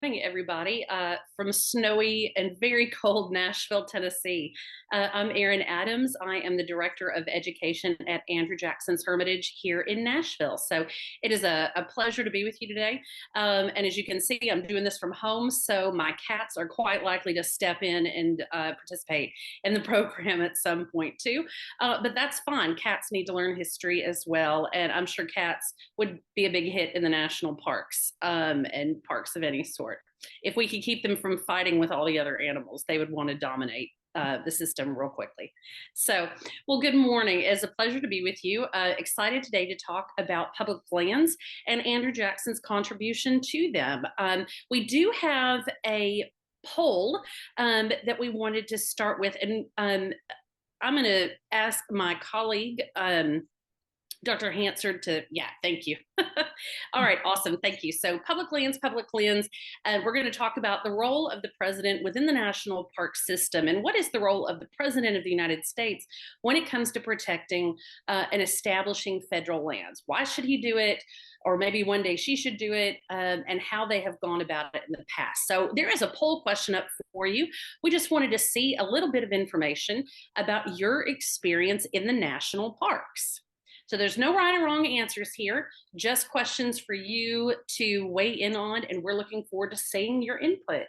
morning, everybody, from snowy and very cold Nashville, Tennessee. I'm Erin Adams. I am the Director of Education at Andrew Jackson's Hermitage here in Nashville. So it is a pleasure to be with you today. And as you can see, I'm doing this from home, so my cats are quite likely to step in and participate in the program at some point too. But that's fine. Cats need to learn history as well, and I'm sure cats would be a big hit in the national parks and parks of any sort. If we could keep them from fighting with all the other animals, they would want to dominate the system real quickly. So, well, good morning. It's a pleasure to be with you. Excited today to talk about public lands and Andrew Jackson's contribution to them. We do have a poll that we wanted to start with, and I'm going to ask my colleague, Dr. Hansard thank you. All right, awesome, thank you. So public lands, we're going to talk about the role of the president within the national park system and what is the role of the president of the United States when it comes to protecting and establishing federal lands. Why should he do it? Or maybe one day she should do it, and how they have gone about it in the past. So there is a poll question up for you. We just wanted to see a little bit of information about your experience in the national parks. So there's no right or wrong answers here, just questions for you to weigh in on, and we're looking forward to seeing your input.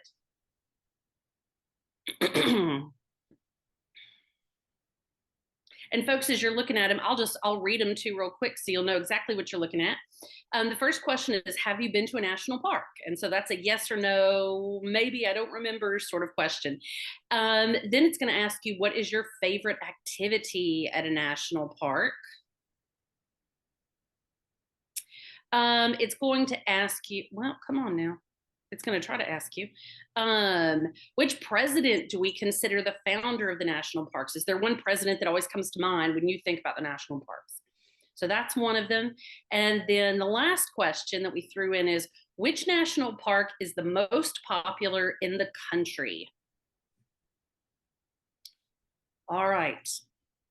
And folks, as you're looking at them, I'll read them too real quick so you'll know exactly what you're looking at. The first question is, have you been to a national park? And so that's a yes or no, maybe I don't remember sort of question. Then it's going to ask you, what is your favorite activity at a national park? It's going to ask you, well, come on now. It's going to try to ask you, which president do we consider the founder of the national parks? Is there one president that always comes to mind when you think about the national parks? So that's one of them. And then the last question that we threw in is, which national park is the most popular in the country? All right.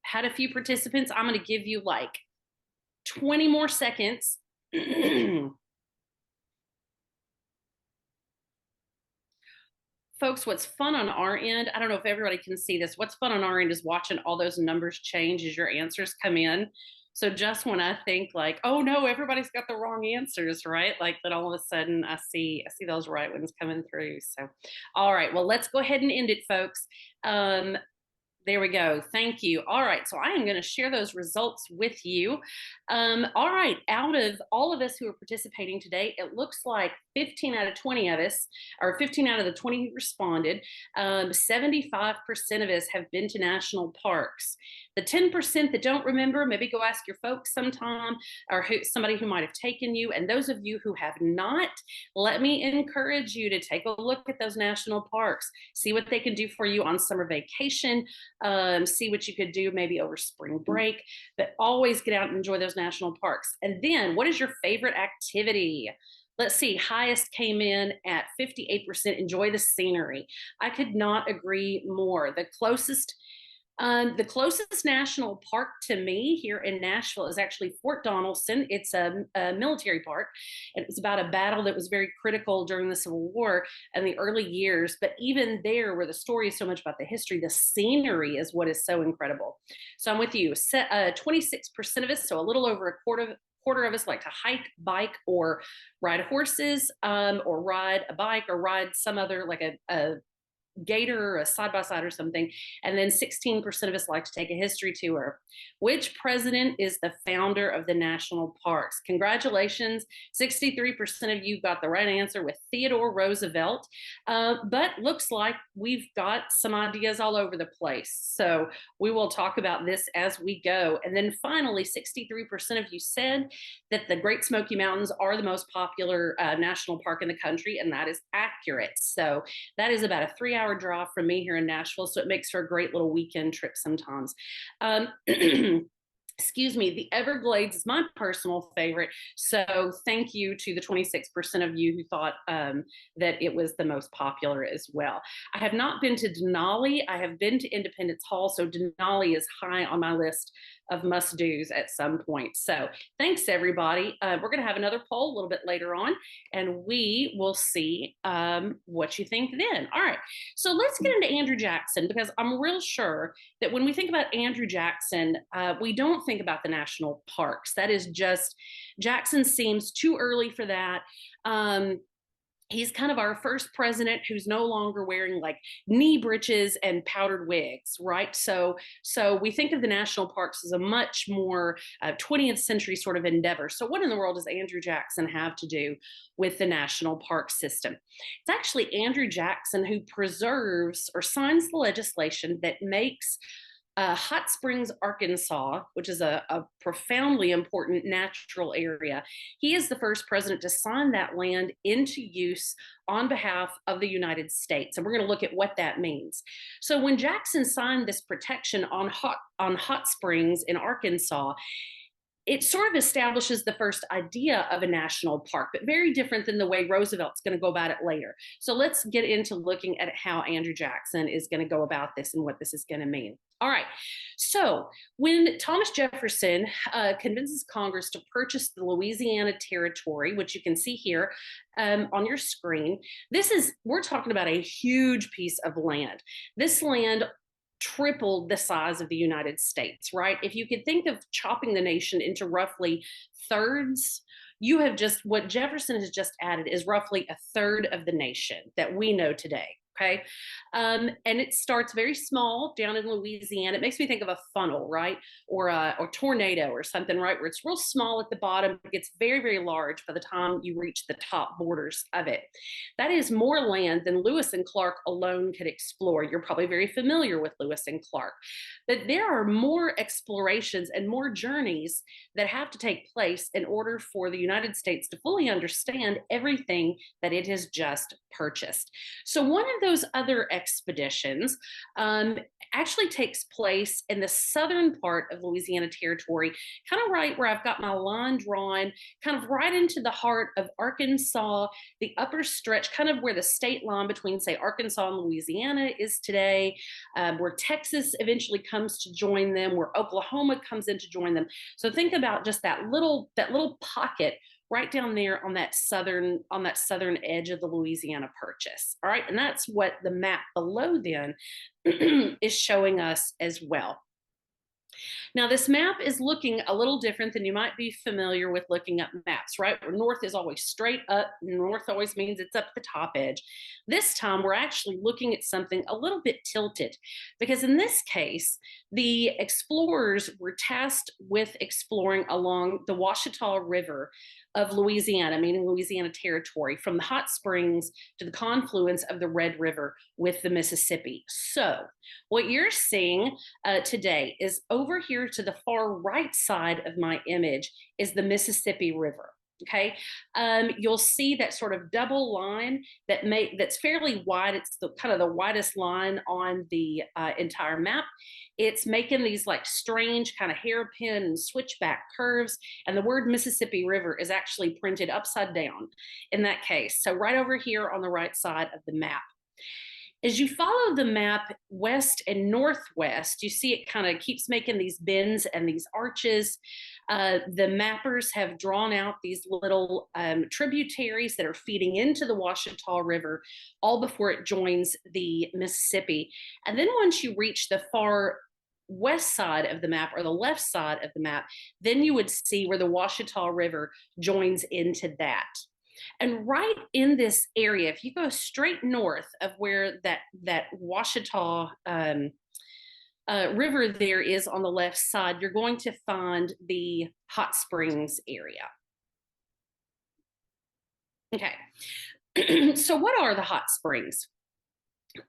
Had a few participants. I'm going to give you like 20 more seconds. Folks, what's fun on our end, I don't know if everybody can see this, what's fun on our end is watching all those numbers change as your answers come in. So just when I think like, oh no, everybody's got the wrong answers, right? Like that all of a sudden I see those right ones coming through. So, all right, well, let's go ahead and end it, folks. There we go. Thank you. All right. So I am going to share those results with you. All right. Out of all of us who are participating today, it looks like 15 out of 20 of us, or 15 out of the 20 who responded, 75% of us have been to national parks. The 10% that don't remember, maybe go ask your folks sometime, or somebody who might have taken you. And those of you who have not, let me encourage you to take a look at those national parks, see what they can do for you on summer vacation, see what you could do maybe over spring break, but always get out and enjoy those national parks. And then what is your favorite activity? Let's see, highest came in at 58%, enjoy the scenery. I could not agree more. The closest national park to me here in Nashville is actually Fort Donelson. It's a military park. It was about a battle that was very critical during the Civil War and the early years. But even there, where the story is so much about the history, the scenery is what is so incredible. So I'm with you. 26% of us, so a little over a quarter of us like to hike, bike, or ride horses, or ride a bike, or ride some other like a gator or a side-by-side or something. And then 16% of us like to take a history tour. Which president is the founder of the national parks? Congratulations. 63% of you got the right answer with Theodore Roosevelt. But looks like we've got some ideas all over the place. So we will talk about this as we go. And then finally, 63% of you said that the Great Smoky Mountains are the most popular national park in the country, and that is accurate. So that is about a 3-hour drive from me here in Nashville, so it makes for a great little weekend trip sometimes. excuse me, the Everglades is my personal favorite. So thank you to the 26% of you who thought that it was the most popular as well. I have not been to Denali. I have been to Independence Hall. So Denali is high on my list of must do's at some point. So thanks, everybody. We're going to have another poll a little bit later on, and we will see what you think then. All right. So let's get into Andrew Jackson, because I'm real sure that when we think about Andrew Jackson, we don't think about the national parks. That is just, Jackson seems too early for that. He's kind of our first president who's no longer wearing like knee breeches and powdered wigs, right? So we think of the national parks as a much more 20th century sort of endeavor. So what in the world does Andrew Jackson have to do with the national park system? It's actually Andrew Jackson who preserves or signs the legislation that makes Hot Springs, Arkansas, which is a profoundly important natural area. He is the first president to sign that land into use on behalf of the United States. And we're going to look at what that means. So when Jackson signed this protection on hot springs in Arkansas, it sort of establishes the first idea of a national park, but very different than the way Roosevelt's going to go about it later. So let's get into looking at how Andrew Jackson is going to go about this and what this is going to mean. All right. So when Thomas Jefferson convinces Congress to purchase the Louisiana Territory, which you can see here on your screen, we're talking about a huge piece of land. This land tripled the size of the United States, right? If you could think of chopping the nation into roughly thirds, you have just, what Jefferson has just added is roughly a third of the nation that we know today. Okay. And it starts very small down in Louisiana. It makes me think of a funnel, right? Or a tornado or something, right? Where it's real small at the bottom, it gets very, very large by the time you reach the top borders of it. That is more land than Lewis and Clark alone could explore. You're probably very familiar with Lewis and Clark. But there are more explorations and more journeys that have to take place in order for the United States to fully understand everything that it has just purchased. So one of those other expeditions actually takes place in the southern part of Louisiana Territory, kind of right where I've got my line drawn, kind of right into the heart of Arkansas, the upper stretch, kind of where the state line between, say, Arkansas and Louisiana is today, where Texas eventually comes to join them, where Oklahoma comes in to join them. So think about just that little pocket right down there on that southern edge of the Louisiana Purchase. All right, and that's what the map below then is showing us as well. Now, this map is looking a little different than you might be familiar with looking up maps, right? Where north is always straight up. North always means it's up the top edge. This time, we're actually looking at something a little bit tilted, because in this case, the explorers were tasked with exploring along the Washita River of Louisiana, meaning Louisiana Territory, from the hot springs to the confluence of the Red River with the Mississippi. So what you're seeing today is over here to the far right side of my image is the Mississippi River. Okay, you'll see that sort of double line that's fairly wide. It's the kind of the widest line on the entire map. It's making these like strange kind of hairpin and switchback curves, and the word Mississippi River is actually printed upside down in that case. So right over here on the right side of the map. As you follow the map west and northwest, you see it kind of keeps making these bends and these arches. The mappers have drawn out these little tributaries that are feeding into the Washita River all before it joins the Mississippi. And then once you reach the far west side of the map or the left side of the map, then you would see where the Washita River joins into that. And right in this area, if you go straight north of where that Washita river there is on the left side, you're going to find the hot springs area. Okay, so what are the hot springs?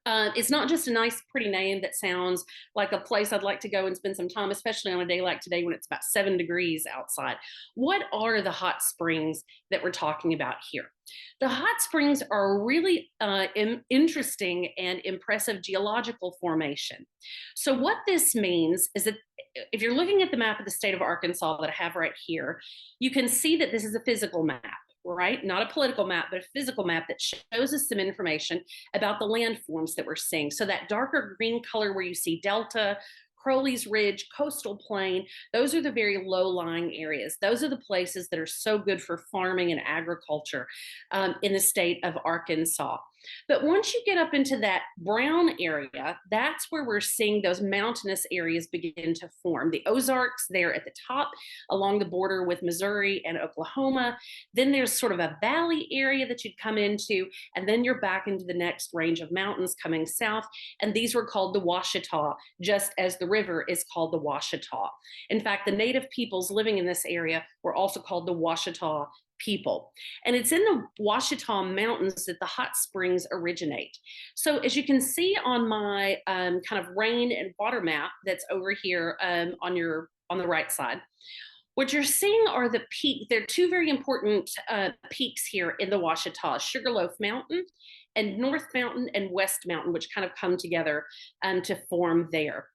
It's not just a nice, pretty name that sounds like a place I'd like to go and spend some time, especially on a day like today when it's about 7 degrees outside. What are the hot springs that we're talking about here? The hot springs are a really interesting and impressive geological formation. So what this means is that if you're looking at the map of the state of Arkansas that I have right here, you can see that this is a physical map, right? Not a political map, but a physical map that shows us some information about the landforms that we're seeing. So that darker green color where you see Delta, Crowley's Ridge, coastal plain, those are the very low-lying areas. Those are the places that are so good for farming and agriculture in the state of Arkansas. But once you get up into that brown area, that's where we're seeing those mountainous areas begin to form. The Ozarks there at the top along the border with Missouri and Oklahoma. Then there's sort of a valley area that you'd come into, and then you're back into the next range of mountains coming south. And these were called the Washita, just as the river is called the Washita. In fact, the native peoples living in this area were also called the Washita people. And it's in the Washita Mountains that the hot springs originate. So as you can see on my kind of rain and water map that's over here on the right side, what you're seeing are the peak. There are two very important peaks here in the Washita: Sugarloaf Mountain and North Mountain and West Mountain, which kind of come together to form there.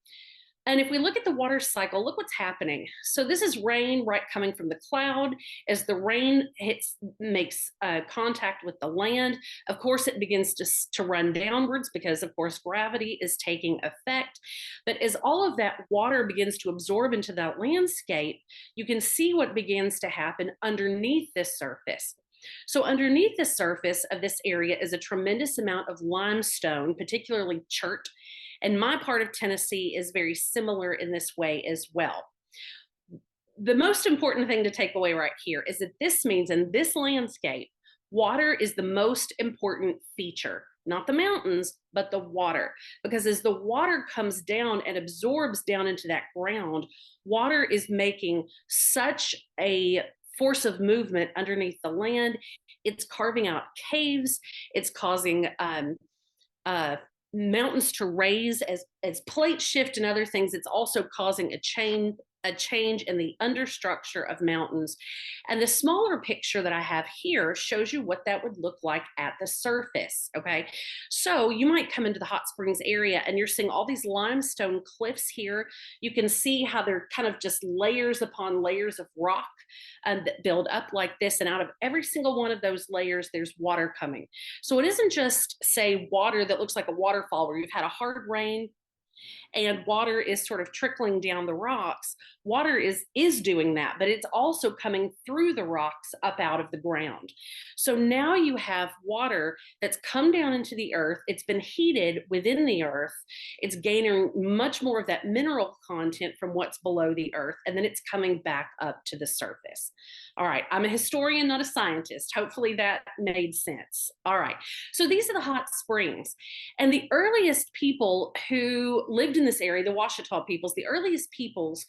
And if we look at the water cycle, look what's happening. So this is rain, right, coming from the cloud. As the rain makes contact with the land, of course, it begins to run downwards because, of course, gravity is taking effect. But as all of that water begins to absorb into that landscape, you can see what begins to happen underneath this surface. So underneath the surface of this area is a tremendous amount of limestone, particularly chert. And my part of Tennessee is very similar in this way as well. The most important thing to take away right here is that this means in this landscape, water is the most important feature, not the mountains, but the water. Because as the water comes down and absorbs down into that ground, water is making such a force of movement underneath the land. It's carving out caves. It's causing mountains to raise as plates shift and other things. It's also causing a change in the understructure of mountains. And the smaller picture that I have here shows you what that would look like at the surface, okay? So you might come into the hot springs area and you're seeing all these limestone cliffs here. You can see how they're kind of just layers upon layers of rock that build up like this. And out of every single one of those layers, there's water coming. So it isn't just, say, water that looks like a waterfall where you've had a hard rain and water is sort of trickling down the rocks. Water is doing that, but it's also coming through the rocks up out of the ground. So now you have water that's come down into the earth. It's been heated within the earth. It's gaining much more of that mineral content from what's below the earth, and then it's coming back up to the surface. All right, I'm a historian, not a scientist. Hopefully that made sense. All right, so these are the hot springs. And the earliest people who lived in this area, the Washita peoples, the earliest peoples,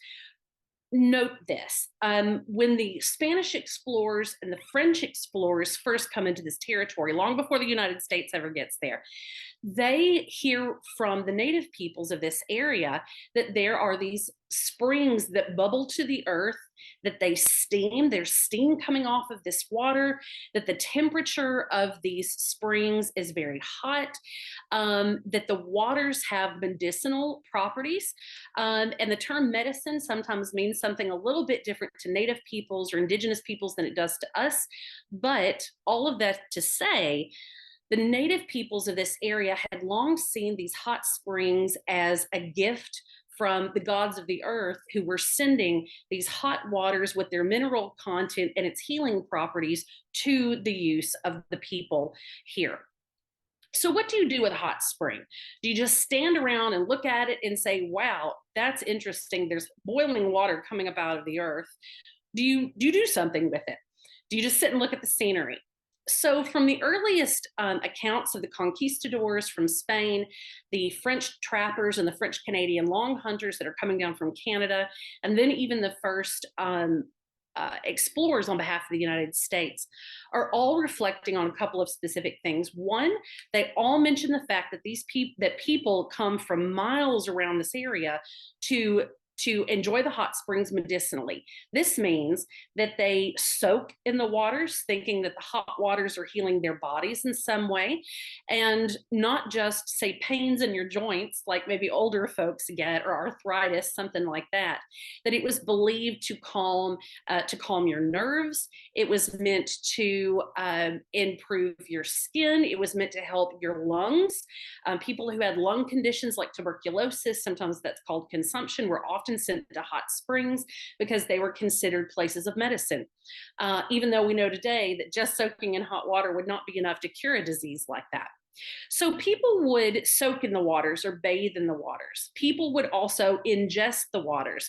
note this. When the Spanish explorers and the French explorers first come into this territory, long before the United States ever gets there, they hear from the native peoples of this area that there are these springs that bubble to the earth, that they steam, there's steam coming off of this water, that the temperature of these springs is very hot, that the waters have medicinal properties. And the term medicine sometimes means something a little bit different to native peoples or indigenous peoples than it does to us. But all of that to say, the native peoples of this area had long seen these hot springs as a gift from the gods of the earth, who were sending these hot waters with their mineral content and its healing properties to the use of the people here. So what do you do with a hot spring? Do you just stand around and look at it and say, wow, that's interesting, there's boiling water coming up out of the earth? Do you do something with it? Do you just sit and look at the scenery? So from the earliest accounts of the conquistadors from Spain, the French trappers and the French Canadian long hunters that are coming down from Canada, and then even the first explorers on behalf of the United States, are all reflecting on a couple of specific things. One, they all mention the fact that people come from miles around this area to to enjoy the hot springs medicinally. This means that they soak in the waters, thinking that the hot waters are healing their bodies in some way, and not just, say, pains in your joints, like maybe older folks get, or arthritis, something like that. That it was believed to calm your nerves. It was meant to improve your skin. It was meant to help your lungs. People who had lung conditions like tuberculosis, sometimes that's called consumption, were often sent to hot springs because they were considered places of medicine. Even though we know today that just soaking in hot water would not be enough to cure a disease like that. So people would soak in the waters or bathe in the waters. People would also ingest the waters.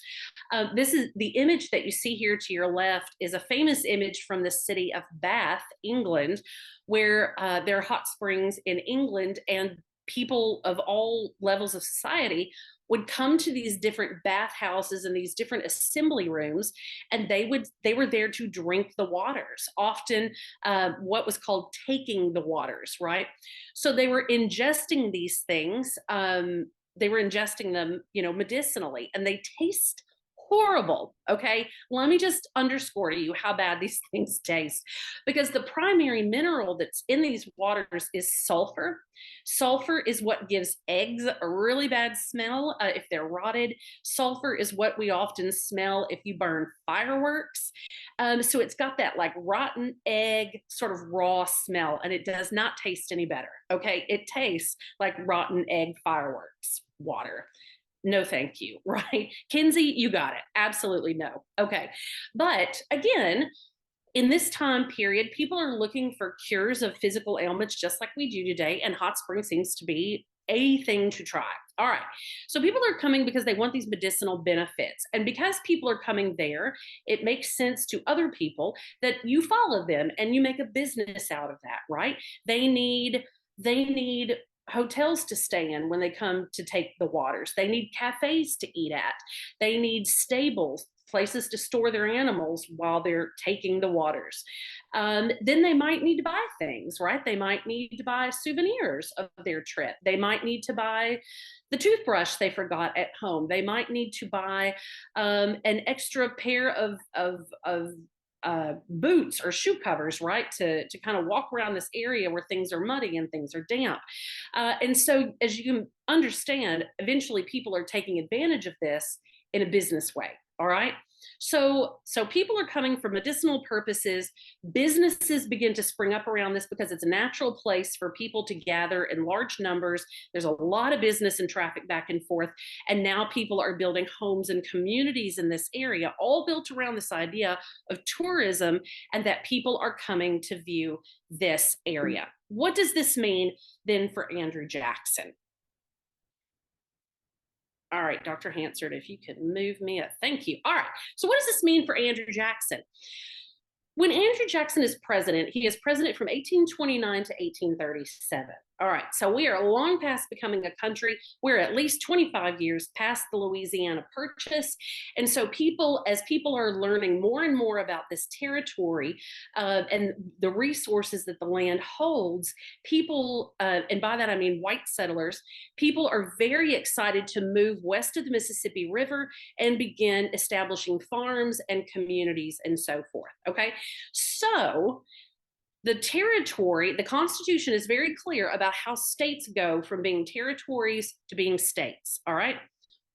This is the image that you see here to your left is a famous image from the city of Bath, England, where there are hot springs in England, and people of all levels of society would come to these different bathhouses and these different assembly rooms, and they were there to drink the waters, often what was called taking the waters, right? So they were ingesting these things. They were ingesting them, medicinally, and they taste horrible. Okay, let me just underscore to you how bad these things taste, because the primary mineral that's in these waters is sulfur. Sulfur is what gives eggs a really bad smell if they're rotted. Sulfur is what we often smell if you burn fireworks. So it's got that like rotten egg sort of raw smell, and it does not taste any better. Okay, it tastes like rotten egg fireworks water. No, thank you. Right? Kinsey, you got it. Absolutely no. Okay. But again, in this time period, people are looking for cures of physical ailments just like we do today, and hot spring seems to be a thing to try. All right. So people are coming because they want these medicinal benefits. And because people are coming there, it makes sense to other people that you follow them and you make a business out of that, right? They need hotels to stay in when they come to take the waters. They need cafes to eat at. They need stables, places to store their animals while they're taking the waters. Then they might need to buy things, right? They might need to buy souvenirs of their trip. They might need to buy the toothbrush they forgot at home. They might need to buy an extra pair of boots or shoe covers, right, to kind of walk around this area where things are muddy and things are damp. And so, as you can understand, eventually people are taking advantage of this in a business way. All right. So people are coming for medicinal purposes. Businesses begin to spring up around this because it's a natural place for people to gather in large numbers. There's a lot of business and traffic back and forth. And now people are building homes and communities in this area, all built around this idea of tourism and that people are coming to view this area. What does this mean then for Andrew Jackson? All right, Dr. Hansard, if you could move me up. Thank you. All right. So what does this mean for Andrew Jackson? When Andrew Jackson is president, he is president from 1829 to 1837. All right, so we are long past becoming a country. We're at least 25 years past the Louisiana Purchase. And so as people are learning more and more about this territory and the resources that the land holds, people, and by that I mean white settlers, people are very excited to move west of the Mississippi River and begin establishing farms and communities and so forth. Okay, so the territory, the Constitution is very clear about how states go from being territories to being states. All right.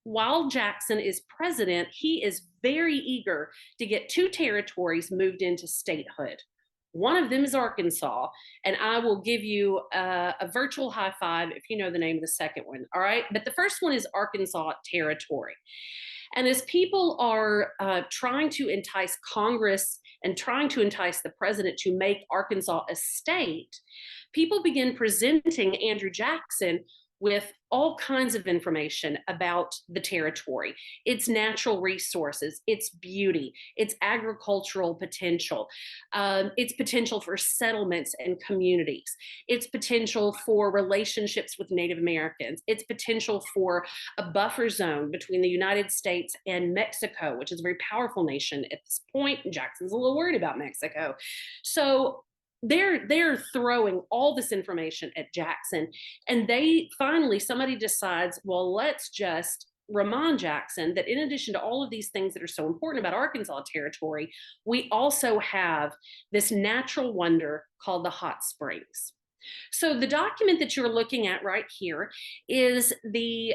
While Jackson is president, he is very eager to get two territories moved into statehood. One of them is Arkansas, and I will give you a virtual high five if you know the name of the second one. All right. But the first one is Arkansas Territory. And as people are trying to entice Congress and trying to entice the president to make Arkansas a state, people begin presenting Andrew Jackson with all kinds of information about the territory, its natural resources, its beauty, its agricultural potential, its potential for settlements and communities, its potential for relationships with Native Americans, its potential for a buffer zone between the United States and Mexico, which is a very powerful nation at this point. Jackson's a little worried about Mexico. So they're throwing all this information at Jackson, and somebody decides, well, let's just remind Jackson that in addition to all of these things that are so important about Arkansas territory, we also have this natural wonder called the hot springs. So the document that you're looking at right here is the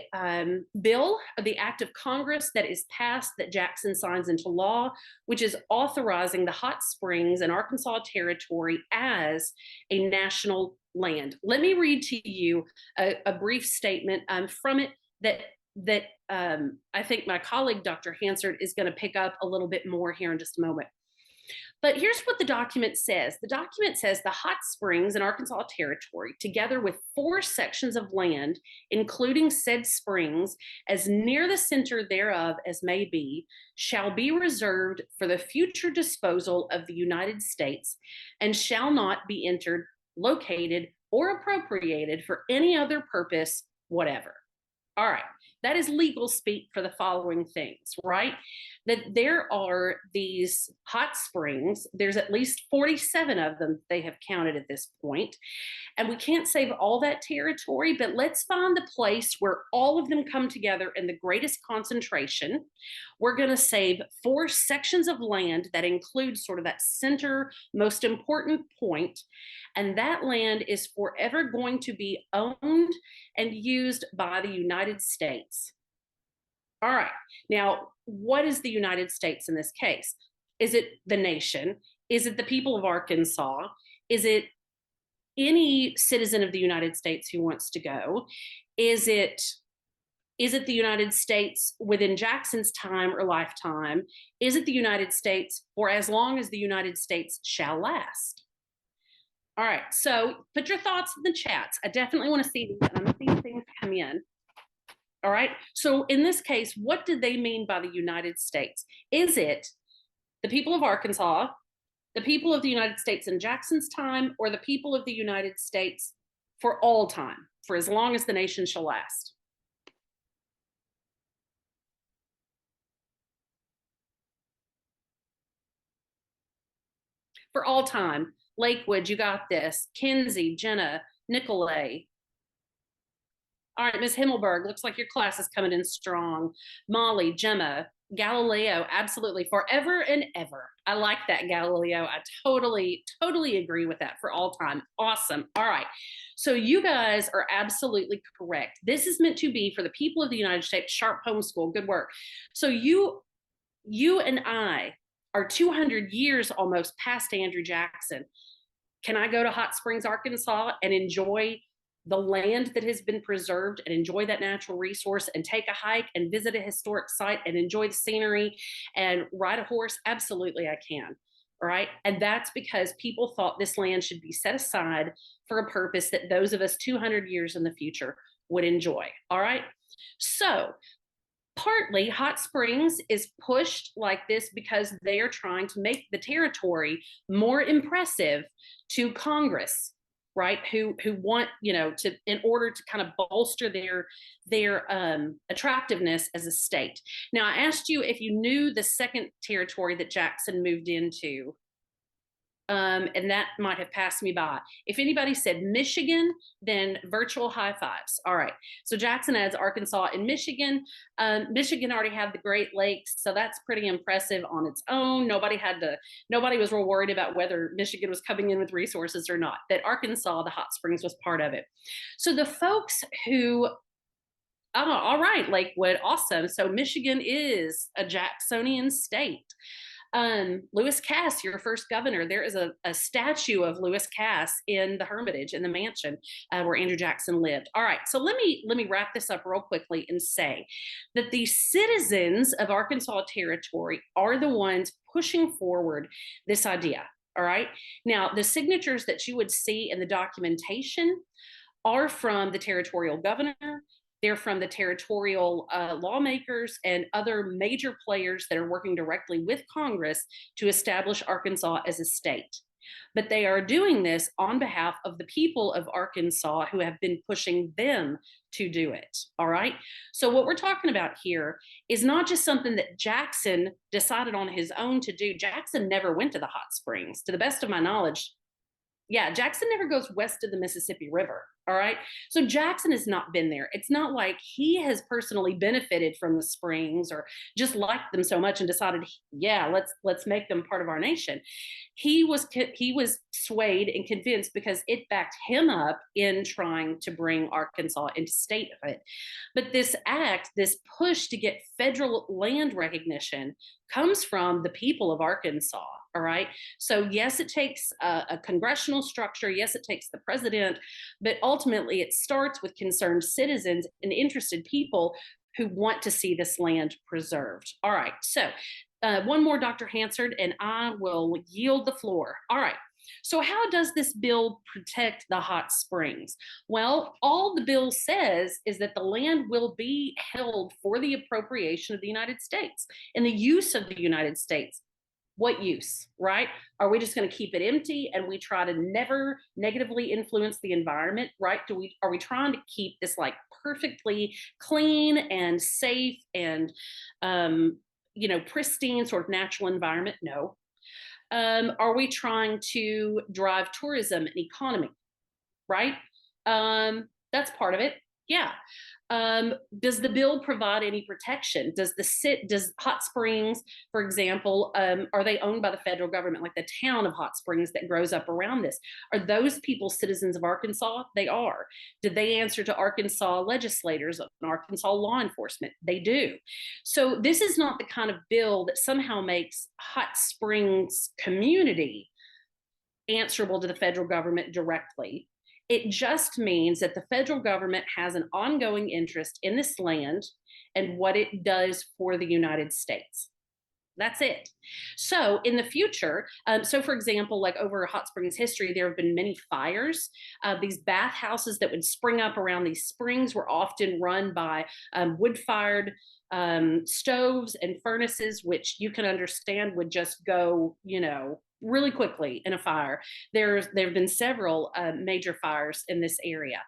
bill, the act of Congress that is passed that Jackson signs into law, which is authorizing the hot springs in Arkansas territory as a national land. Let me read to you a brief statement from it that I think my colleague, Dr. Hansard, is going to pick up a little bit more here in just a moment. But here's what the document says. The document says the hot springs in Arkansas territory, together with 4 sections of land, including said springs, as near the center thereof as may be, shall be reserved for the future disposal of the United States, and shall not be entered, located, or appropriated for any other purpose whatever. All right, that is legal speak for the following things, right? That there are these hot springs, there's at least 47 of them they have counted at this point, and we can't save all that territory, but let's find the place where all of them come together in the greatest concentration. We're going to save 4 sections of land that include sort of that center, most important point, and that land is forever going to be owned and used by the United States. All right, now, what is the United States in this case? Is it the nation? Is it the people of Arkansas? Is it any citizen of the United States who wants to go? Is it the United States within Jackson's time or lifetime? Is it the United States for as long as the United States shall last? All right, so put your thoughts in the chats. I definitely want to see these, and I'm seeing things come in. All right, so in this case, what did they mean by the United States? Is it the people of Arkansas, the people of the United States in Jackson's time, or the people of the United States for all time, for as long as the nation shall last? For all time. Lakewood, you got this. Kinsey, Jenna, Nicolay. All right, Ms. Himmelberg, looks like your class is coming in strong. Molly, Gemma, Galileo, absolutely, forever and ever. I like that, Galileo. I totally agree with that, for all time. Awesome. All right, so you guys are absolutely correct. This is meant to be for the people of the United States. Sharp homeschool, good work. So you and I are 200 years almost past Andrew Jackson. Can I go to Hot Springs, Arkansas and enjoy the land that has been preserved and enjoy that natural resource and take a hike and visit a historic site and enjoy the scenery and ride a horse? Absolutely, I can. All right. And that's because people thought this land should be set aside for a purpose that those of us 200 years in the future would enjoy. All right. So partly Hot Springs is pushed like this because they are trying to make the territory more impressive to Congress, right? Who want, to, in order to kind of bolster their attractiveness as a state. Now, I asked you if you knew the second territory that Jackson moved into, and that might have passed me by. If anybody said Michigan, then virtual high fives. All right. So Jackson adds Arkansas and Michigan. Michigan already had the Great Lakes, so that's pretty impressive on its own. Nobody was real worried about whether Michigan was coming in with resources or not. That Arkansas, the hot springs, was part of it. So the folks who all right, Lakewood, awesome. So Michigan is a Jacksonian state. Lewis Cass, your first governor, there is a statue of Lewis Cass in the Hermitage, in the mansion where Andrew Jackson lived. All right, so let me wrap this up real quickly and say that the citizens of Arkansas Territory are the ones pushing forward this idea. All right, now the signatures that you would see in the documentation are from the territorial governor. They're from the territorial lawmakers and other major players that are working directly with Congress to establish Arkansas as a state. But they are doing this on behalf of the people of Arkansas who have been pushing them to do it. All right. So what we're talking about here is not just something that Jackson decided on his own to do. Jackson never went to the hot springs, to the best of my knowledge. Yeah, Jackson never goes west of the Mississippi River. All right. So Jackson has not been there. It's not like he has personally benefited from the Springs or just liked them so much and decided, yeah, let's make them part of our nation. He was swayed and convinced because it backed him up in trying to bring Arkansas into statehood. But this act, this push to get federal land recognition, comes from the people of Arkansas. All right. So, yes, it takes a congressional structure. Yes, it takes the president. But ultimately, it starts with concerned citizens and interested people who want to see this land preserved. All right. So, one more, Dr. Hansard, and I will yield the floor. All right. So, how does this bill protect the hot springs? Well, all the bill says is that the land will be held for the appropriation of the United States and the use of the United States. What use, right? Are we just going to keep it empty and we try to never negatively influence the environment, right? Are we trying to keep this like perfectly clean and safe and pristine sort of natural environment? No. Are we trying to drive tourism and economy, right? That's part of it. Yeah. Does the bill provide any protection? Does Hot Springs, for example, are they owned by the federal government, like the town of Hot Springs that grows up around this? Are those people citizens of Arkansas? They are. Did they answer to Arkansas legislators and Arkansas law enforcement? They do. So this is not the kind of bill that somehow makes Hot Springs community answerable to the federal government directly. It just means that the federal government has an ongoing interest in this land and what it does for the United States. That's it. So in the future, so for example, like over Hot Springs history, there have been many fires. These bathhouses that would spring up around these springs were often run by wood-fired stoves and furnaces, which you can understand would just go, really quickly in a fire. There have been several major fires in this area.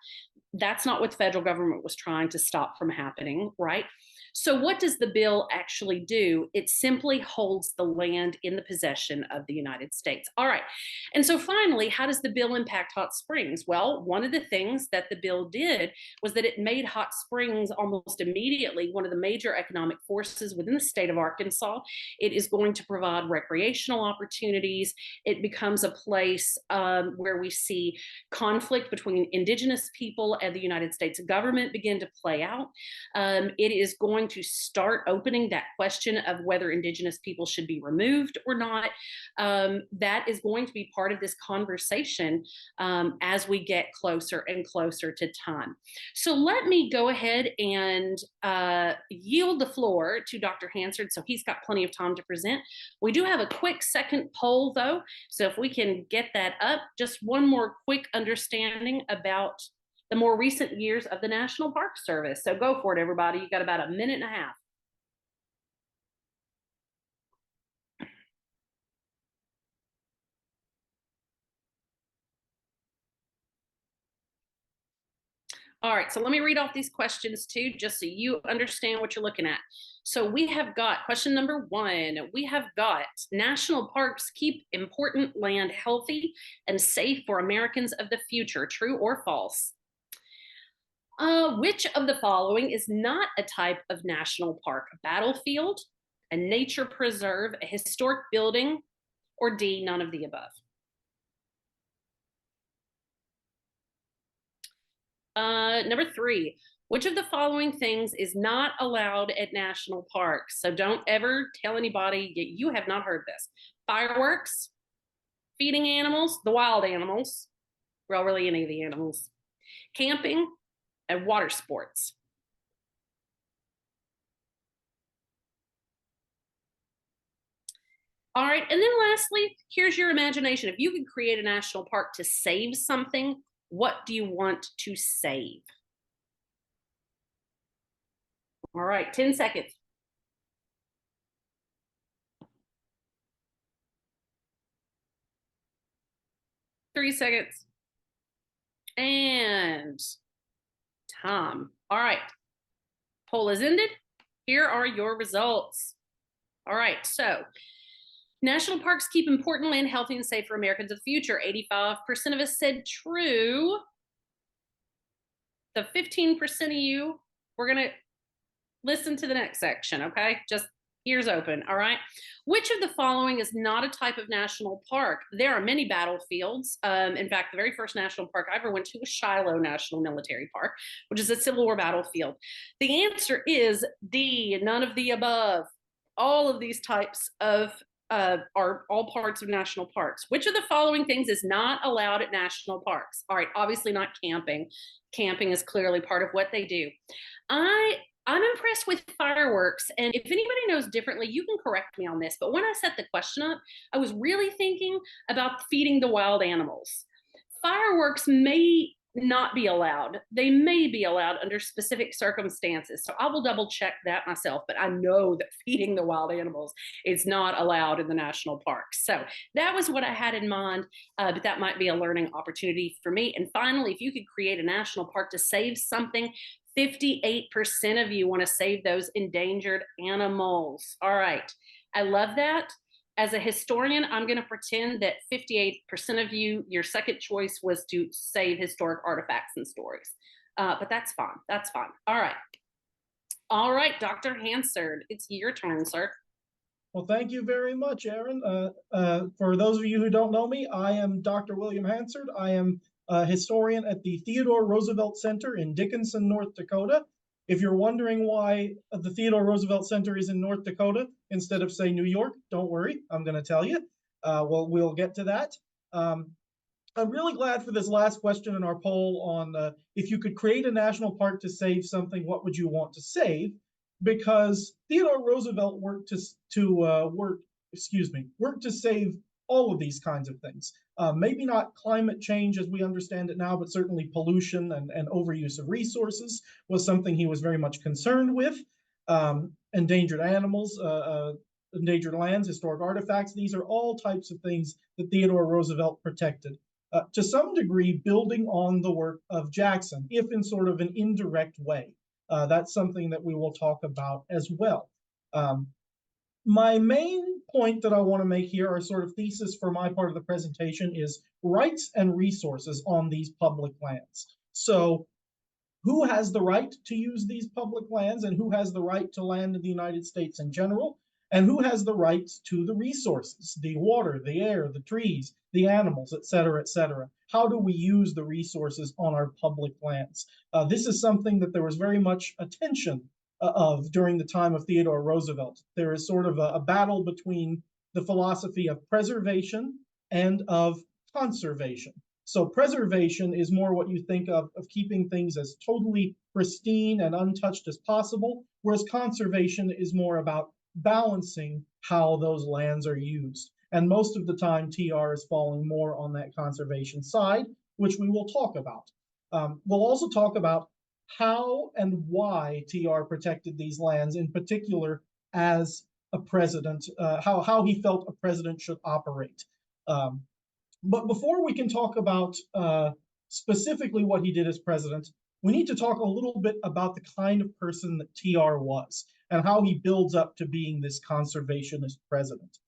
That's not what the federal government was trying to stop from happening, right? So what does the bill actually do? It simply holds the land in the possession of the United States. All right. And so finally, how does the bill impact Hot Springs? Well, one of the things that the bill did was that it made Hot Springs almost immediately one of the major economic forces within the state of Arkansas. It is going to provide recreational opportunities. It becomes a place where we see conflict between indigenous people and the United States government begin to play out. It is going to start opening that question of whether indigenous people should be removed or not. That is going to be part of this conversation as we get closer and closer to time. So let me go ahead and yield the floor to Dr. Hansard so he's got plenty of time to present. We do have a quick second poll though, so if we can get that up, just one more quick understanding about the more recent years of the National Park Service. So go for it, everybody. You got about a minute and a half. All right, so let me read off these questions too, just so you understand what you're looking at. So we have got question number 1. We have got national parks keep important land healthy and safe for Americans of the future, true or false? Which of the following is not a type of national park? A battlefield, a nature preserve, a historic building, or D, none of the above? Number 3, which of the following things is not allowed at national parks? So don't ever tell anybody you have not heard this. Fireworks, feeding animals, the wild animals, well, really any of the animals, camping, and water sports. All right, and then lastly, here's your imagination. If you could create a national park to save something, what do you want to save? All right, 10 seconds. 3 seconds. And time. All right, poll is ended. Here are your results. All right, so national parks keep important land healthy and safe for Americans of the future. 85% of us said true. the 15% of you, we're going to listen to the next section, okay? Just ears open, all right? Which of the following is not a type of national park? There are many battlefields. In fact, the very first national park I ever went to was Shiloh National Military Park, which is a Civil War battlefield. The answer is D, none of the above. All of these types of are all parts of national parks. Which of the following things is not allowed at national parks? All right, obviously not camping. Camping is clearly part of what they do. I I'm impressed with fireworks. And if anybody knows differently, you can correct me on this. But when I set the question up, I was really thinking about feeding the wild animals. Fireworks may not be allowed. They may be allowed under specific circumstances. So I will double check that myself. But I know that feeding the wild animals is not allowed in the national parks. So that was what I had in mind. But that might be a learning opportunity for me. And finally, if you could create a national park to save something, 58% of you want to save those endangered animals. All right. I love that. As a historian, I'm going to pretend that 58% of you, your second choice was to save historic artifacts and stories. But that's fine. That's fine. All right. All right, Dr. Hansard, it's your turn, sir. Well, thank you very much, Aaron. For those of you who don't know me, I am Dr. William Hansard. I am a historian at the Theodore Roosevelt Center in Dickinson, North Dakota. If you're wondering why the Theodore Roosevelt Center is in North Dakota instead of, say, New York, don't worry, I'm going to tell you. We'll get to that. I'm really glad for this last question in our poll on if you could create a national park to save something, what would you want to save? Because Theodore Roosevelt worked to save all of these kinds of things. Maybe not climate change as we understand it now, but certainly pollution and overuse of resources was something he was very much concerned with. Endangered animals, endangered lands, historic artifacts, these are all types of things that Theodore Roosevelt protected. To some degree, building on the work of Jackson, if in sort of an indirect way. That's something that we will talk about as well. My main point that I want to make here, our sort of thesis for my part of the presentation, is rights and resources on these public lands. So who has the right to use these public lands and who has the right to land in the United States in general? And who has the rights to the resources, the water, the air, the trees, the animals, et cetera, et cetera? How do we use the resources on our public lands? This is something that there was very much attention of during the time of Theodore Roosevelt. There is sort of a battle between the philosophy of preservation and of conservation. So preservation is more what you think of keeping things as totally pristine and untouched as possible, whereas conservation is more about balancing how those lands are used. And most of the time, TR is falling more on that conservation side, which we will talk about. We'll also talk about how and why TR protected these lands, in particular as a president, how he felt a president should operate. But before we can talk about specifically what he did as president, we need to talk a little bit about the kind of person that TR was and how he builds up to being this conservationist president.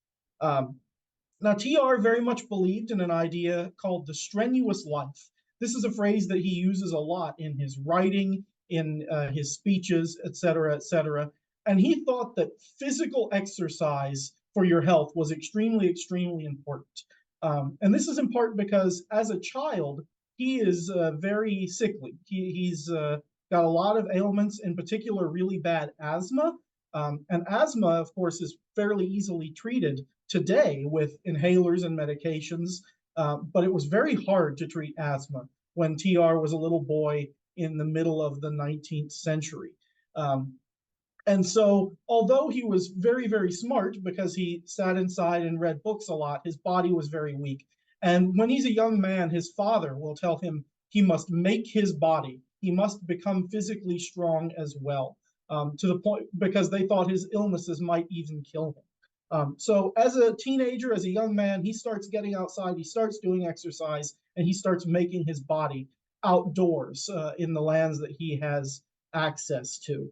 Now, TR very much believed in an idea called the strenuous life. This is a phrase that he uses a lot in his writing, in his speeches, et cetera, et cetera. And he thought that physical exercise for your health was extremely, extremely important. And this is in part because as a child, he is very sickly. He's got a lot of ailments, in particular, really bad asthma. And asthma, of course, is fairly easily treated today with inhalers and medications. But it was very hard to treat asthma when TR was a little boy in the middle of the 19th century. And so, although he was very, very smart because he sat inside and read books a lot, his body was very weak. And when he's a young man, his father will tell him he must make his body. He must become physically strong as well, to the point because they thought his illnesses might even kill him. So as a teenager, as a young man, he starts getting outside, he starts doing exercise, and he starts making his body outdoors in the lands that he has access to.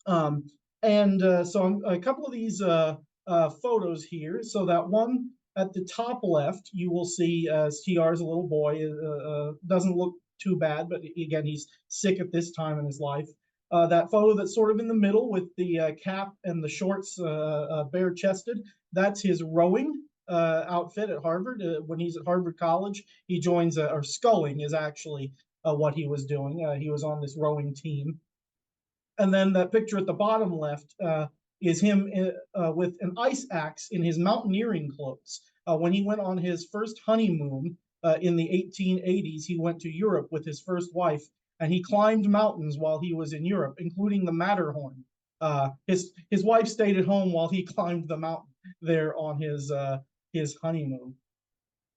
So a couple of these photos here. So that one at the top left, you will see as TR is a little boy, doesn't look too bad, but again, he's sick at this time in his life. That photo that's sort of in the middle with the cap and the shorts bare chested, that's his rowing outfit at Harvard. When he's at Harvard College, he joins, or sculling is actually what he was doing. He was on this rowing team. And then that picture at the bottom left is him with an ice axe in his mountaineering clothes. When he went on his first honeymoon in the 1880s, he went to Europe with his first wife, and he climbed mountains while he was in Europe, including the Matterhorn. His wife stayed at home while he climbed the mountain there on his honeymoon.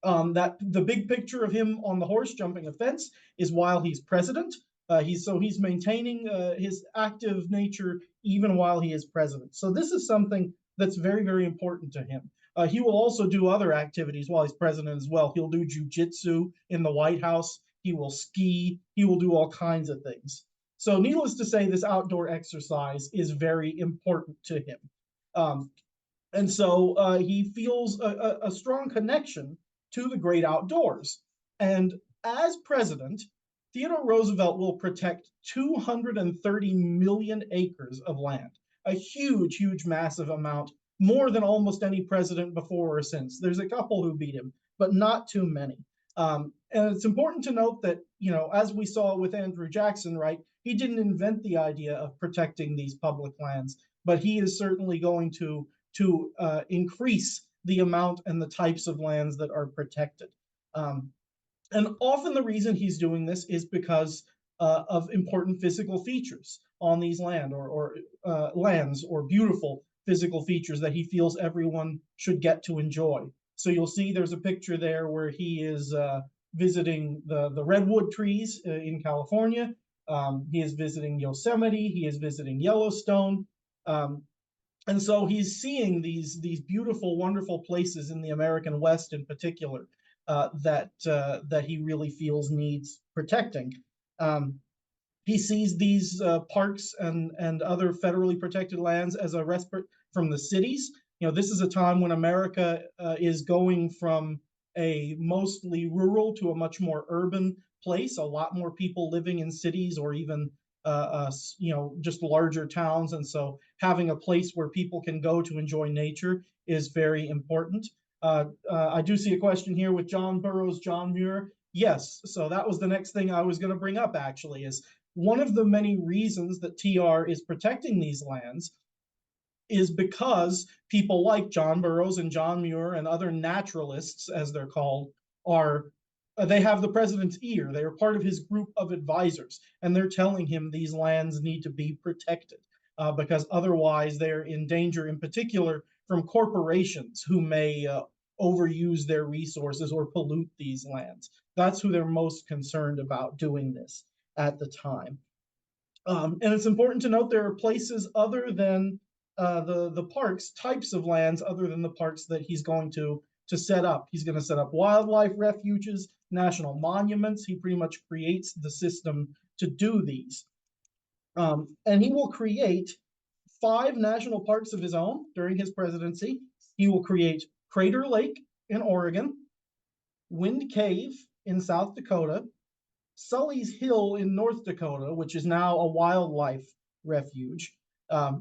That the big picture of him on the horse jumping a fence is while he's president. He's maintaining his active nature even while he is president. So this is something that's very, very important to him. He will also do other activities while he's president as well. He'll do jujitsu in the White House. He will ski. He will do all kinds of things. So needless to say, this outdoor exercise is very important to him. And so he feels a strong connection to the great outdoors. And as president, Theodore Roosevelt will protect 230 million acres of land, a huge, huge, massive amount, more than almost any president before or since. There's a couple who beat him, but not too many. And it's important to note that, as we saw with Andrew Jackson, right, he didn't invent the idea of protecting these public lands, but he is certainly going to increase the amount and the types of lands that are protected. And often the reason he's doing this is because of important physical features on these lands or beautiful physical features that he feels everyone should get to enjoy. So you'll see there's a picture there where he is visiting the redwood trees in California. He is visiting Yosemite. He is visiting Yellowstone. And so he's seeing these beautiful, wonderful places in the American West in particular that he really feels needs protecting. He sees these parks and other federally protected lands as a respite from the cities. This is a time when America is going from a mostly rural to a much more urban place. A lot more people living in cities or even just larger towns. And so having a place where people can go to enjoy nature is very important. I do see a question here with John Burroughs, John Muir. Yes, so that was the next thing I was going to bring up, actually, is one of the many reasons that TR is protecting these lands is because people like John Burroughs and John Muir and other naturalists, as they're called, they have the president's ear. They are part of his group of advisors, and they're telling him these lands need to be protected because otherwise they're in danger, in particular from corporations who may overuse their resources or pollute these lands. That's who they're most concerned about doing this at the time. And it's important to note there are places other than the parks, types of lands other than the parks that he's going to set up. He's going to set up wildlife refuges, national monuments. He pretty much creates the system to do these. And he will create 5 national parks of his own during his presidency. He will create Crater Lake in Oregon, Wind Cave in South Dakota, Sully's Hill in North Dakota, which is now a wildlife refuge,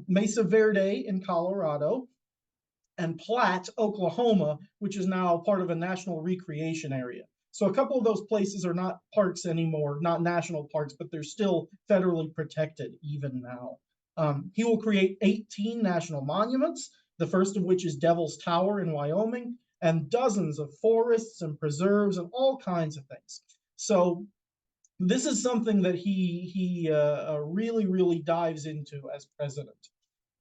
Mesa Verde in Colorado, and Platt, Oklahoma, which is now part of a national recreation area. So a couple of those places are not parks anymore, not national parks, but they're still federally protected even now. He will create 18 national monuments, the first of which is Devil's Tower in Wyoming, and dozens of forests and preserves and all kinds of things. So this is something that he really, really dives into as president.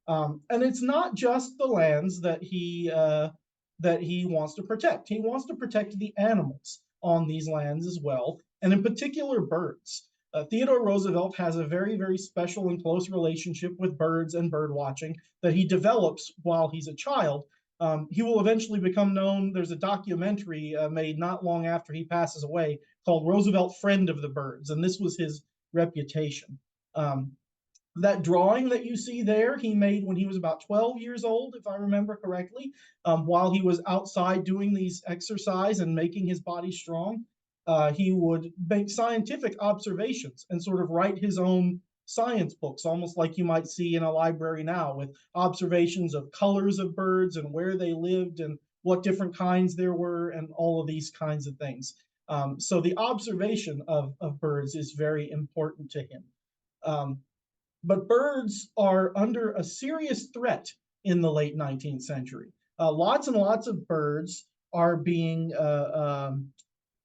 And it's not just the lands that he wants to protect. He wants to protect the animals on these lands as well, and in particular birds. Theodore Roosevelt has a very, very special and close relationship with birds and bird watching that he develops while he's a child. He will eventually become known. There's a documentary made not long after he passes away called Roosevelt Friend of the Birds, and this was his reputation. That drawing that you see there, he made when he was about 12 years old, if I remember correctly, while he was outside doing these exercise and making his body strong. He would make scientific observations and sort of write his own science books, almost like you might see in a library now, with observations of colors of birds and where they lived and what different kinds there were and all of these kinds of things. So the observation of birds is very important to him. Um, but birds are under a serious threat in the late 19th century. Lots and lots of birds are being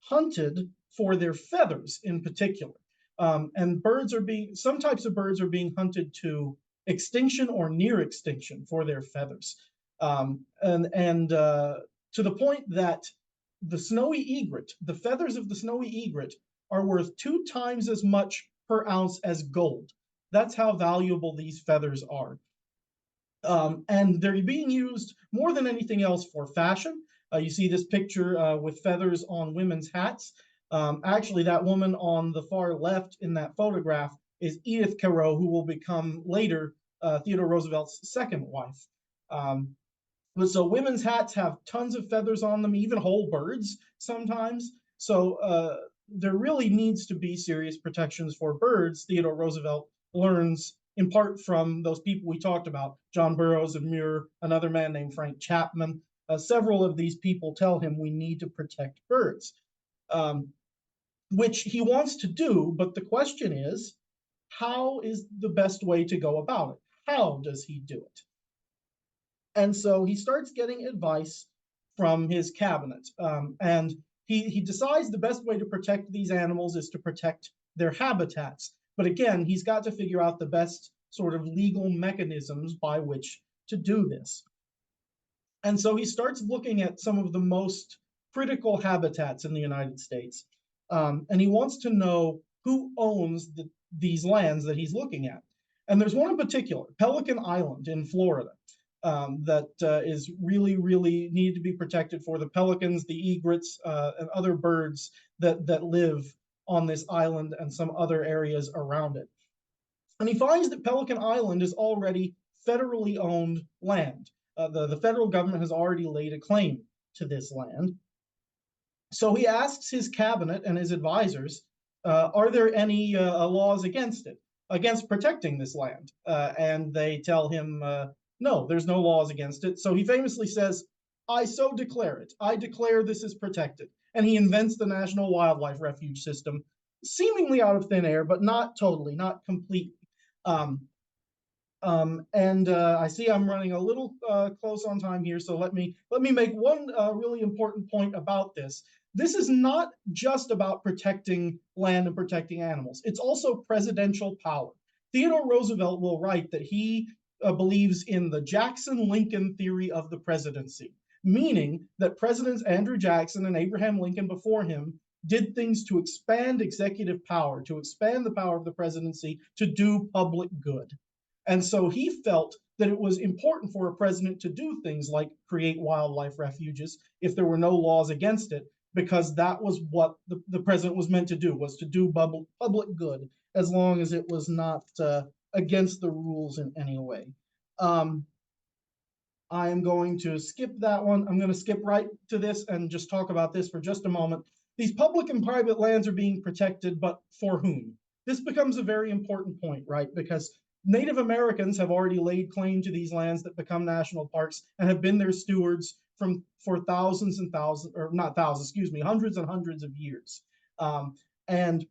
hunted for their feathers in particular. And some types of birds are being hunted to extinction or near extinction for their feathers. And to the point that the snowy egret, the feathers of the snowy egret, are worth 2 times as much per ounce as gold. That's how valuable these feathers are. And they're being used more than anything else for fashion. You see this picture with feathers on women's hats. Actually, that woman on the far left in that photograph is Edith Caro, who will become later Theodore Roosevelt's second wife. So women's hats have tons of feathers on them, even whole birds sometimes. So there really needs to be serious protections for birds. Theodore Roosevelt learns in part from those people we talked about, John Burroughs of Muir, another man named Frank Chapman. Several of these people tell him we need to protect birds, which he wants to do. But the question is, how is the best way to go about it? How does he do it? And so he starts getting advice from his cabinet. And he decides the best way to protect these animals is to protect their habitats. But again, he's got to figure out the best sort of legal mechanisms by which to do this. And so he starts looking at some of the most critical habitats in the United States. And he wants to know who owns these lands that he's looking at. And there's one in particular, Pelican Island in Florida, that is really, really needed to be protected for the pelicans, the egrets, and other birds that live on this island and some other areas around it. And he finds that Pelican Island is already federally owned land. The federal government has already laid a claim to this land. So he asks his cabinet and his advisors, are there any laws against it, against protecting this land? And they tell him, no, there's no laws against it. So he famously says, I so declare it. I declare this is protected. And he invents the National Wildlife Refuge System, seemingly out of thin air, but not totally, not completely. I see I'm running a little close on time here, so let me make one really important point about this. This is not just about protecting land and protecting animals. It's also presidential power. Theodore Roosevelt will write that he believes in the Jackson-Lincoln theory of the presidency, meaning that Presidents Andrew Jackson and Abraham Lincoln before him did things to expand executive power, to expand the power of the presidency, to do public good. And so he felt that it was important for a president to do things like create wildlife refuges if there were no laws against it, because that was what the president was meant to do, was to do public good, as long as it was not against the rules in any way. I am going to skip that one. I'm going to skip right to this and just talk about this for just a moment. These public and private lands are being protected, but for whom? This becomes a very important point, right? Because Native Americans have already laid claim to these lands that become national parks and have been their stewards for thousands and thousands, or not thousands, excuse me, hundreds and hundreds of years. And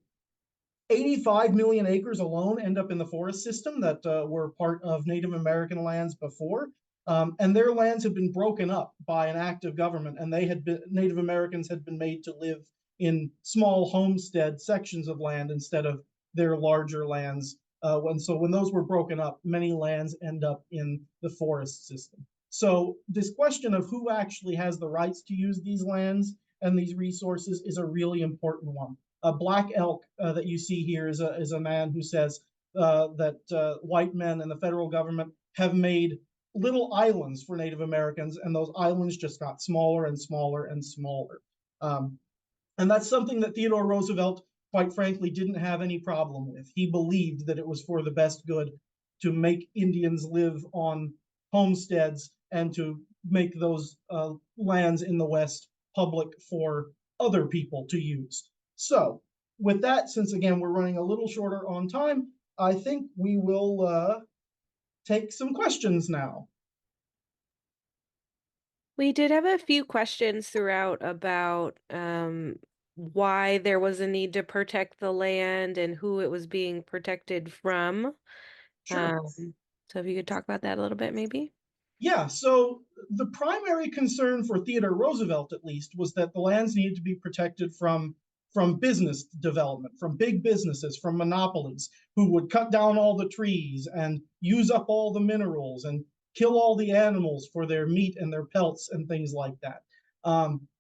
85 million acres alone end up in the forest system that were part of Native American lands before. And their lands had been broken up by an act of government, and Native Americans had been made to live in small homestead sections of land instead of their larger lands. So when those were broken up, many lands end up in the forest system. So this question of who actually has the rights to use these lands and these resources is a really important one. Black Elk that you see here is a man who says that white men and the federal government have made little islands for Native Americans, and those islands just got smaller and smaller and smaller. And that's something that Theodore Roosevelt, quite frankly, didn't have any problem with. He believed that it was for the best good to make Indians live on homesteads and to make those lands in the West public for other people to use. So with that, since again, we're running a little shorter on time, I think we will take some questions now. We did have a few questions throughout about why there was a need to protect the land and who it was being protected from. Sure. So if you could talk about that a little bit, maybe. Yeah, so the primary concern for Theodore Roosevelt, at least, was that the lands needed to be protected from business development, from big businesses, from monopolies who would cut down all the trees and use up all the minerals and kill all the animals for their meat and their pelts and things like that.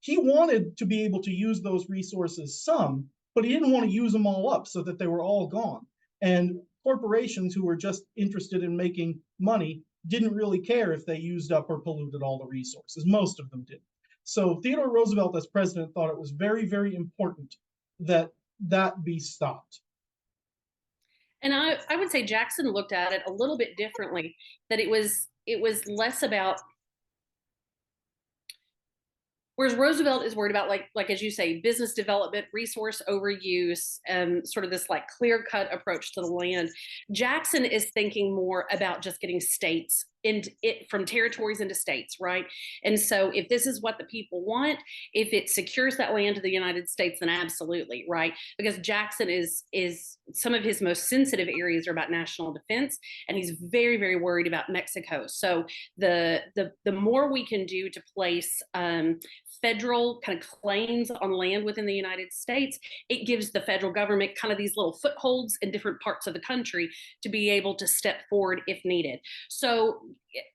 He wanted to be able to use those resources some, but he didn't want to use them all up so that they were all gone. And corporations who were just interested in making money didn't really care if they used up or polluted all the resources. Most of them did. So Theodore Roosevelt, as president, thought it was very, very important that that be stopped. And I would say Jackson looked at it a little bit differently, that it was less about, whereas Roosevelt is worried about, like as you say, business development, resource overuse, sort of this like clear cut approach to the land. Jackson is thinking more about just getting states into it, from territories into states, right? And so if this is what the people want, if it secures that land to the United States, then absolutely, right? Because Jackson is some of his most sensitive areas are about national defense, and he's very, very worried about Mexico. So the more we can do to place federal kind of claims on land within the United States, it gives the federal government kind of these little footholds in different parts of the country to be able to step forward if needed. So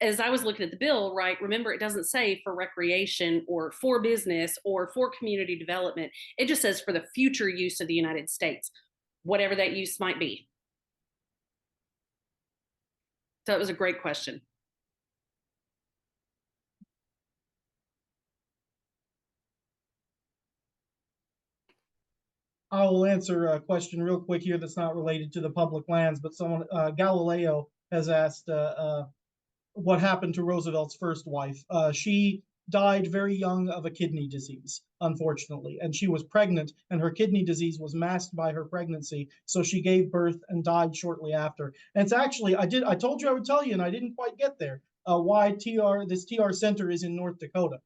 as I was looking at the bill, right, remember it doesn't say for recreation or for business or for community development. It just says for the future use of the United States, whatever that use might be. So it was a great question. I will answer a question real quick here that's not related to the public lands, but someone, Galileo, has asked what happened to Roosevelt's first wife. She died very young of a kidney disease, unfortunately, and she was pregnant, and her kidney disease was masked by her pregnancy, so she gave birth and died shortly after. And it's actually, I told you I would tell you, and I didn't quite get there. Why this TR Center is in North Dakota.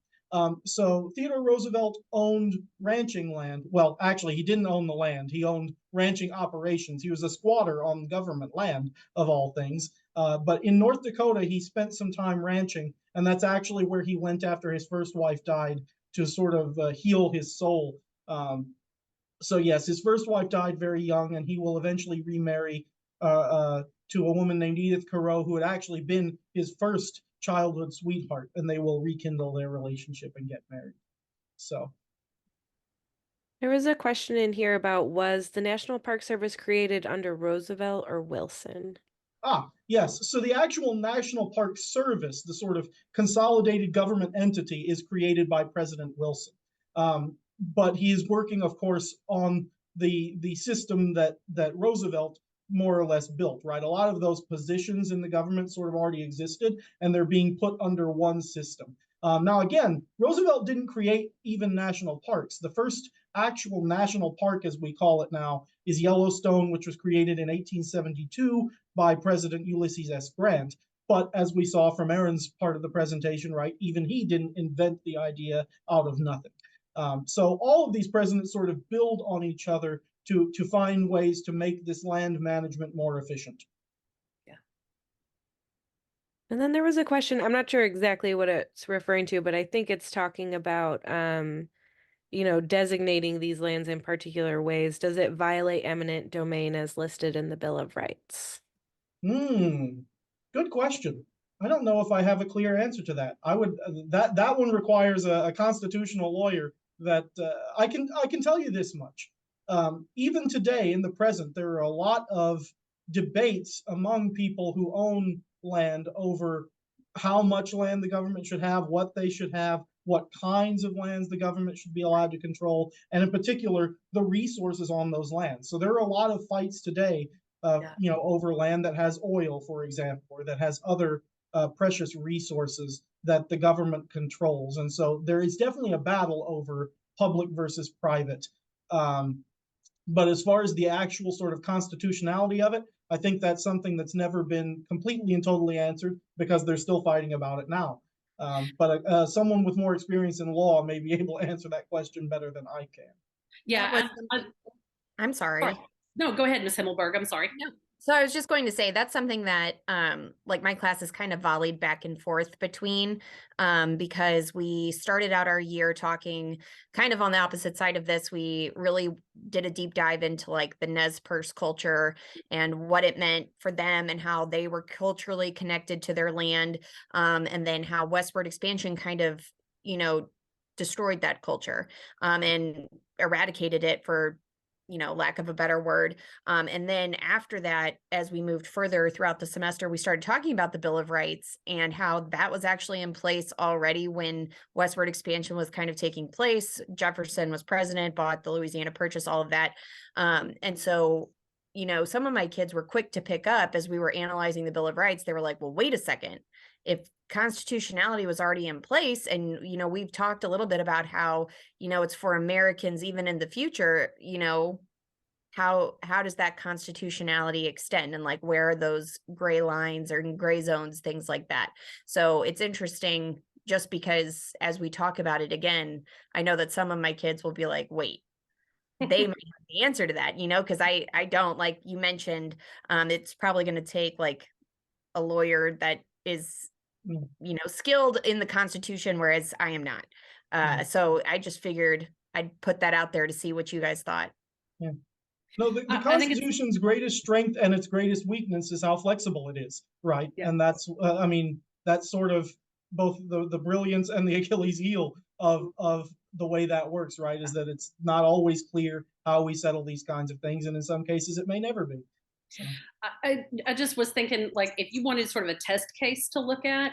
So Theodore Roosevelt owned ranching land. Well, actually, he didn't own the land. He owned ranching operations. He was a squatter on government land, of all things. But in North Dakota, he spent some time ranching, and that's actually where he went after his first wife died to sort of heal his soul. So yes, his first wife died very young, and he will eventually remarry to a woman named Edith Carew, who had actually been his first childhood sweetheart, and they will rekindle their relationship and get married. So There was a question in here about, was the National Park Service created under Roosevelt or Wilson? Yes. So the actual National Park Service, the sort of consolidated government entity, is created by President Wilson. But he is working, of course, on the system that Roosevelt more or less built, right? A lot of those positions in the government sort of already existed, and they're being put under one system. Now, again, Roosevelt didn't create even national parks. The first actual national park, as we call it now, is Yellowstone, which was created in 1872 by President Ulysses S. Grant. But as we saw from Aaron's part of the presentation, right, even he didn't invent the idea out of nothing. So all of these presidents sort of build on each other to find ways to make this land management more efficient. And then there was a question, I'm not sure exactly what it's referring to, but I think it's talking about, designating these lands in particular ways. Does it violate eminent domain as listed in the Bill of Rights? Good question. I don't know if I have a clear answer to that. I would that one requires a constitutional lawyer. That I can tell you this much. Even today, in the present, there are a lot of debates among people who own land over how much land the government should have, what they should have, what kinds of lands the government should be allowed to control, and in particular, the resources on those lands. So there are a lot of fights today, over land that has oil, for example, or that has other precious resources that the government controls. And so there is definitely a battle over public versus private But as far as the actual sort of constitutionality of it, I think that's something that's never been completely and totally answered because they're still fighting about it now. But someone with more experience in law may be able to answer that question better than I can. Yeah, I'm sorry. No, go ahead, Ms. Himmelberg. I'm sorry. No. So I was just going to say that's something that like my class is kind of volleyed back and forth between because we started out our year talking kind of on the opposite side of this. We really did a deep dive into like the Nez Perce culture and what it meant for them and how they were culturally connected to their land, and then how westward expansion kind of, destroyed that culture and eradicated it, for lack of a better word. And then after that, as we moved further throughout the semester, we started talking about the Bill of Rights and how that was actually in place already when westward expansion was kind of taking place. Jefferson was president, bought the Louisiana Purchase, all of that. And so, some of my kids were quick to pick up as we were analyzing the Bill of Rights. They were like, well, wait a second. If constitutionality was already in place, and we've talked a little bit about how it's for Americans even in the future, how does that constitutionality extend, and like where are those gray lines or gray zones, things like that. So it's interesting just because as we talk about it again, I know that some of my kids will be like, wait, they might have the answer to that, because I don't, like you mentioned, it's probably going to take like a lawyer that is skilled in the Constitution, whereas I am not. So I just figured I'd put that out there to see what you guys thought. Yeah. No, the Constitution's greatest strength and its greatest weakness is how flexible it is, right? Yeah. And that's, that's sort of both the brilliance and the Achilles heel of the way that works, right? Is that it's not always clear how we settle these kinds of things, and in some cases it may never be. So. I just was thinking, like, if you wanted sort of a test case to look at,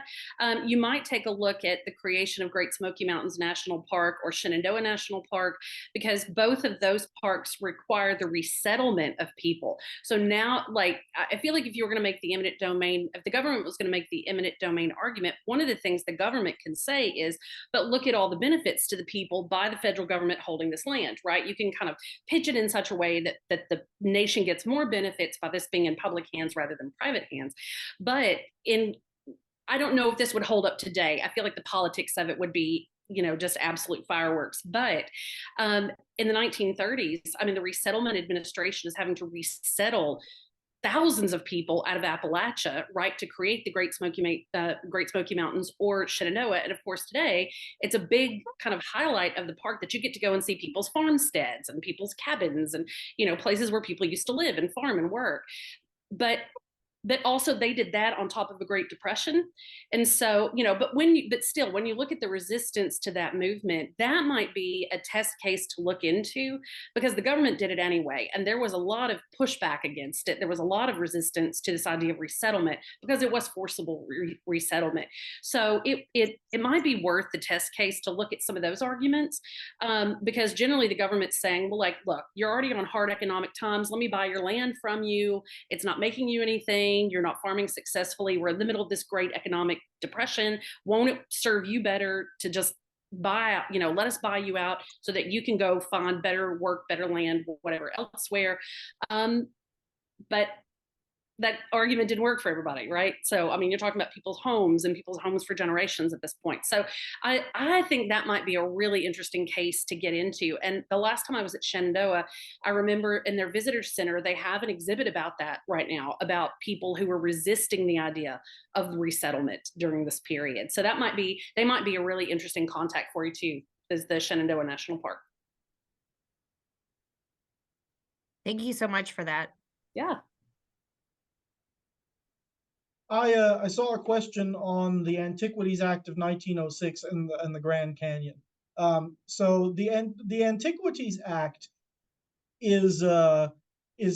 you might take a look at the creation of Great Smoky Mountains National Park or Shenandoah National Park, because both of those parks require the resettlement of people. So now, like, I feel like if you were going to make the eminent domain, if the government was going to make the eminent domain argument, one of the things the government can say is, but look at all the benefits to the people by the federal government holding this land, right? You can kind of pitch it in such a way that the nation gets more benefits by this being in public hands rather than private hands. But I don't know if this would hold up today. I feel like the politics of it would be, just absolute fireworks. But in the 1930s, the Resettlement Administration is having to resettle thousands of people out of Appalachia, right, to create the Great Smoky Mountains or Shenandoah. And of course, today, it's a big kind of highlight of the park that you get to go and see people's farmsteads and people's cabins and, places where people used to live and farm and work. But also they did that on top of the Great Depression. And so, but still, when you look at the resistance to that movement, that might be a test case to look into, because the government did it anyway. And there was a lot of pushback against it. There was a lot of resistance to this idea of resettlement because it was forcible resettlement. So it might be worth the test case to look at some of those arguments, because generally the government's saying, well, like, look, you're already on hard economic times. Let me buy your land from you. It's not making you anything. You're not farming successfully. We're in the middle of this great economic depression. Won't it serve you better to just buy out, let us buy you out so that you can go find better work, better land, whatever elsewhere. But that argument didn't work for everybody, right? So, you're talking about people's homes for generations at this point. So I think that might be a really interesting case to get into. And the last time I was at Shenandoah, I remember in their visitor center, they have an exhibit about that right now, about people who were resisting the idea of resettlement during this period. So they might be a really interesting contact for you too, is the Shenandoah National Park. Thank you so much for that. Yeah. I saw a question on the Antiquities Act of 1906 and the Grand Canyon. So the Antiquities Act is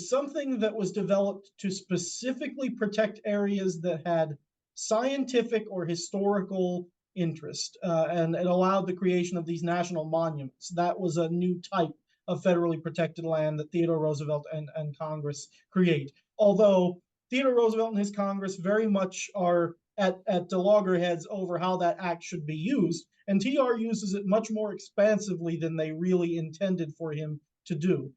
something that was developed to specifically protect areas that had scientific or historical interest, and it allowed the creation of these national monuments. That was a new type of federally protected land that Theodore Roosevelt and Congress create. Although Theodore Roosevelt and his Congress very much are at loggerheads over how that act should be used, and TR uses it much more expansively than they really intended for him to do.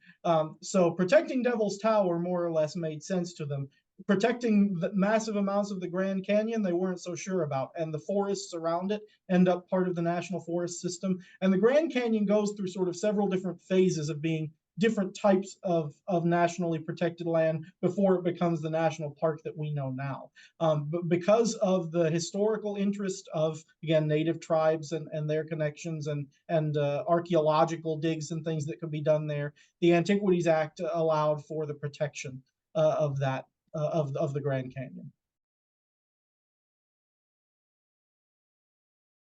So protecting Devil's Tower more or less made sense to them. Protecting the massive amounts of the Grand Canyon, they weren't so sure about, and the forests around it end up part of the National Forest System. And the Grand Canyon goes through sort of several different phases of being different types of nationally protected land before it becomes the national park that we know now. But because of the historical interest of, again, native tribes and their connections and archaeological digs and things that could be done there, the Antiquities Act allowed for the protection of that of the Grand Canyon.